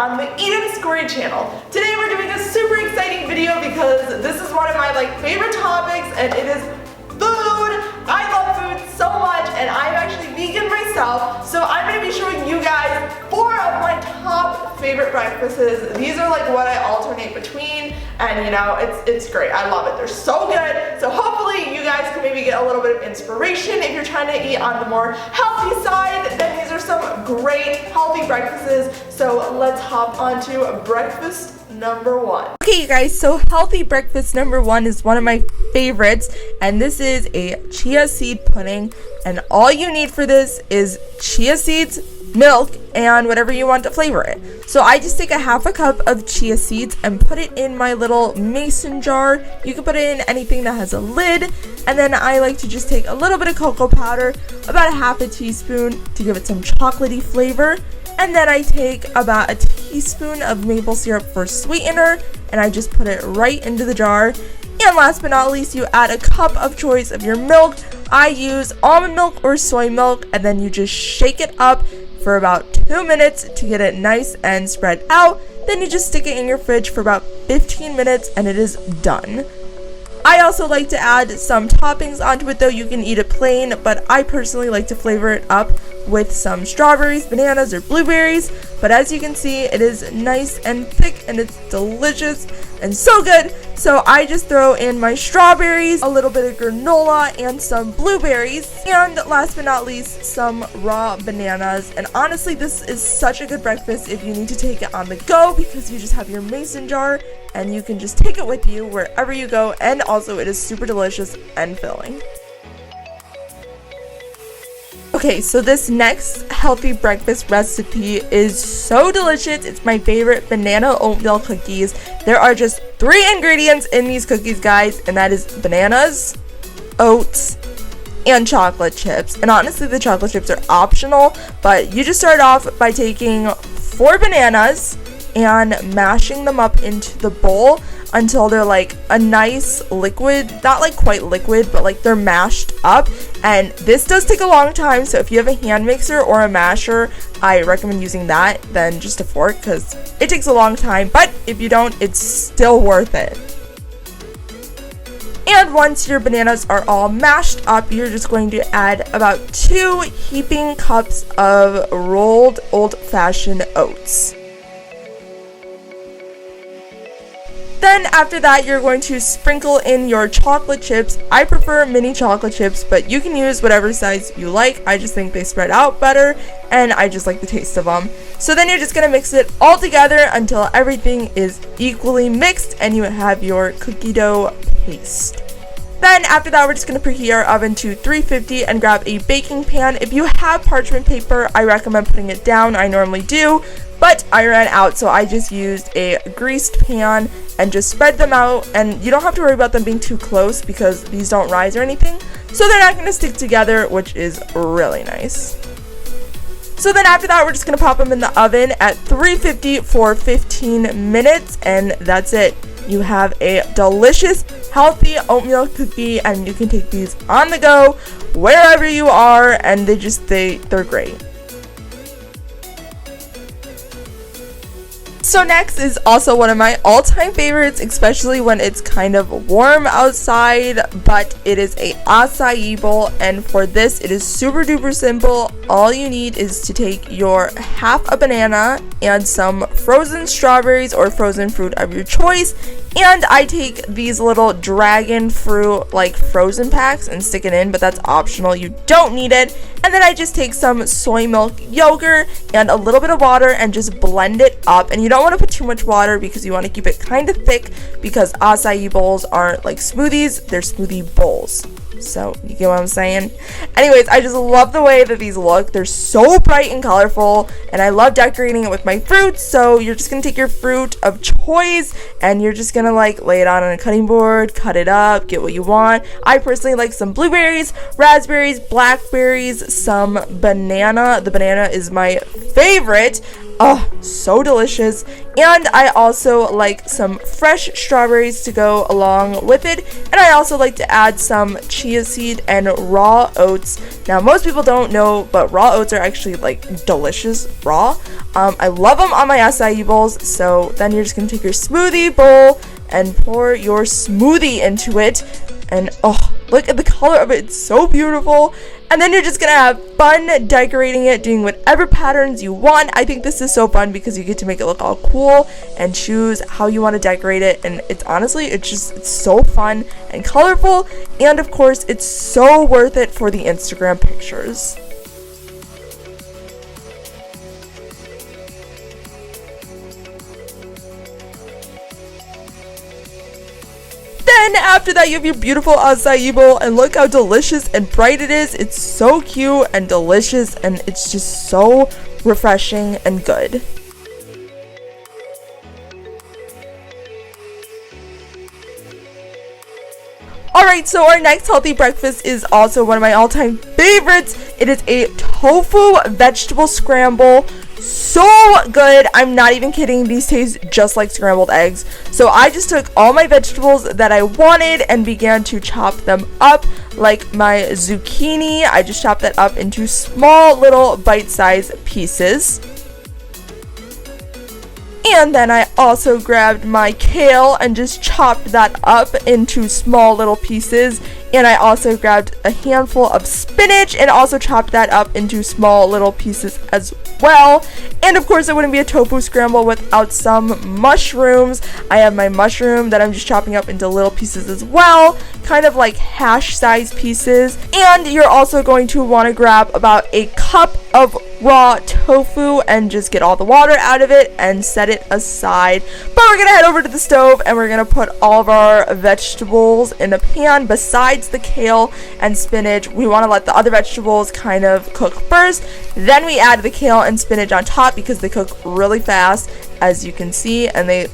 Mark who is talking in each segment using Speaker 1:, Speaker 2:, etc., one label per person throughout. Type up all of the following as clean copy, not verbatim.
Speaker 1: on the Theskorys channel. Today we're doing a super exciting video because this is one of my favorite topics, and it is food. I love food so much, and I'm actually vegan myself, so I'm going to be showing you guys 4 of my top favorite breakfasts. These are what I alternate between, and it's great. I love it. They're so good. So hopefully you guys can maybe get a little bit of inspiration if you're trying to eat on the more healthy side. Then these are some great healthy breakfasts. So let's hop on to breakfast number 1.
Speaker 2: Okay, you guys, so healthy breakfast number 1 is one of my favorites, and this is a chia seed pudding. And all you need for this is chia seeds, milk, and whatever you want to flavor it. So I just take a half a cup of chia seeds and put it in my little mason jar. You can put it in anything that has a lid, and then I like to just take a little bit of cocoa powder, about a half a teaspoon, to give it some chocolatey flavor. And then I take about a teaspoon of maple syrup for sweetener, and I just put it right into the jar. And last but not least, you add a cup of choice of your milk. I use almond milk or soy milk, and then you just shake it up for about 2 minutes to get it nice and spread out. Then you just stick it in your fridge for about 15 minutes and it is done. I also like to add some toppings onto it, though. You can eat it plain, but I personally like to flavor it up with some strawberries, bananas, or blueberries. But as you can see, it is nice and thick, and it's delicious and so good. So I just throw in my strawberries, a little bit of granola, and some blueberries, and last but not least, some raw bananas. And honestly, this is such a good breakfast if you need to take it on the go, because you just have your mason jar and you can just take it with you wherever you go. And also, it is super delicious and filling. Okay, so this next healthy breakfast recipe is so delicious. It's my favorite banana oatmeal cookies. There are just 3 ingredients in these cookies, guys, and that is bananas, oats, and chocolate chips. And honestly, the chocolate chips are optional, but you just start off by taking 4 bananas and mashing them up into the bowl until they're a nice liquid, not quite liquid, but they're mashed up. And this does take a long time, so if you have a hand mixer or a masher, I recommend using that than just a fork, because it takes a long time. But if you don't, it's still worth it. And once your bananas are all mashed up, you're just going to add about 2 heaping cups of rolled old-fashioned oats. Then after that, you're going to sprinkle in your chocolate chips. I prefer mini chocolate chips, but you can use whatever size you like. I just think they spread out better, and I just like the taste of them. So then you're just going to mix it all together until everything is equally mixed and you have your cookie dough paste. Then after that, we're just going to preheat our oven to 350 and grab a baking pan. If you have parchment paper, I recommend putting it down. I normally do, but I ran out, so I just used a greased pan and just spread them out. And you don't have to worry about them being too close because these don't rise or anything, so they're not going to stick together, which is really nice. So then after that, we're just going to pop them in the oven at 350 for 15 minutes, and that's it. You have a delicious, healthy oatmeal cookie, and you can take these on the go wherever you are, and they're great. So next is also one of my all-time favorites, especially when it's kind of warm outside, but it is a acai bowl. And for this, it is super duper simple. All you need is to take your half a banana and some frozen strawberries or frozen fruit of your choice. And I take these little dragon fruit frozen packs and stick it in, but that's optional. You don't need it. And then I just take some soy milk yogurt and a little bit of water and just blend it up. And you don't want to put too much water because you want to keep it kind of thick, because acai bowls aren't like smoothies, they're smoothie bowls. So you get what I'm saying? Anyways, I just love the way that these look. They're so bright and colorful, and I love decorating it with my fruit. So you're just gonna take your fruit of choice and you're just gonna lay it on a cutting board, cut it up, get what you want. I personally like some blueberries, raspberries, blackberries, some banana. The banana is my favorite. Oh, so delicious. And I also like some fresh strawberries to go along with it. And I also like to add some chia seed and raw oats. Now, most people don't know, but raw oats are actually like delicious raw. I love them on my acai bowls. So then you're just gonna take your smoothie bowl and pour your smoothie into it. And oh, look at the color of it, it's so beautiful. And then you're just gonna have fun decorating it, doing whatever patterns you want. I think this is so fun because you get to make it look all cool and choose how you want to decorate it. And it's honestly, it's so fun and colorful. And of course, it's so worth it for the Instagram pictures. Then after that, you have your beautiful acai bowl, and look how delicious and bright it is. It's so cute and delicious, and it's just so refreshing and good. Alright, so our next healthy breakfast is also one of my all-time favorites. It is a tofu vegetable scramble. So good. I'm not even kidding. These taste just like scrambled eggs. So I just took all my vegetables that I wanted and began to chop them up. Like my zucchini, I just chopped that up into small little bite-sized pieces. And then I also grabbed my kale and just chopped that up into small little pieces. And I also grabbed a handful of spinach and also chopped that up into small little pieces as well. And of course, it wouldn't be a tofu scramble without some mushrooms. I have my mushroom that I'm just chopping up into little pieces as well, kind of like hash size pieces. And you're also going to want to grab about a cup of raw tofu and just get all the water out of it and set it aside. But we're gonna head over to the stove and we're gonna put all of our vegetables in a pan besides the kale and spinach. We want to let the other vegetables kind of cook first, then we add the kale and spinach on top because they cook really fast, as you can see. And they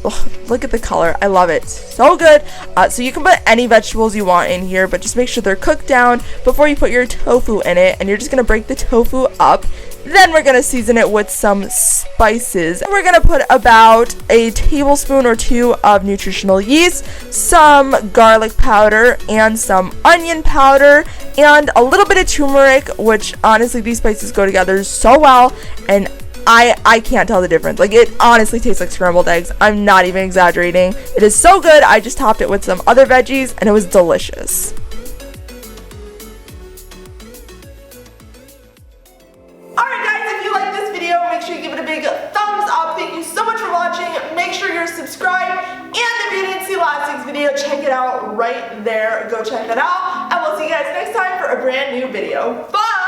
Speaker 2: look at the color, I love it, so good. So you can put any vegetables you want in here, but just make sure they're cooked down before you put your tofu in it. And you're just gonna break the tofu up. Then we're gonna season it with some spices. We're gonna put about a tablespoon or two of nutritional yeast, some garlic powder, and some onion powder, and a little bit of turmeric, which honestly these spices go together so well, and I can't tell the difference. Like, it honestly tastes like scrambled eggs. I'm not even exaggerating. It is so good. I just topped it with some other veggies and it was delicious.
Speaker 1: Make sure you give it a big thumbs up. Thank you so much for watching. Make sure you're subscribed. And if you didn't see last week's video, check it out right there. Go check that out. And we'll see you guys next time for a brand new video. Bye!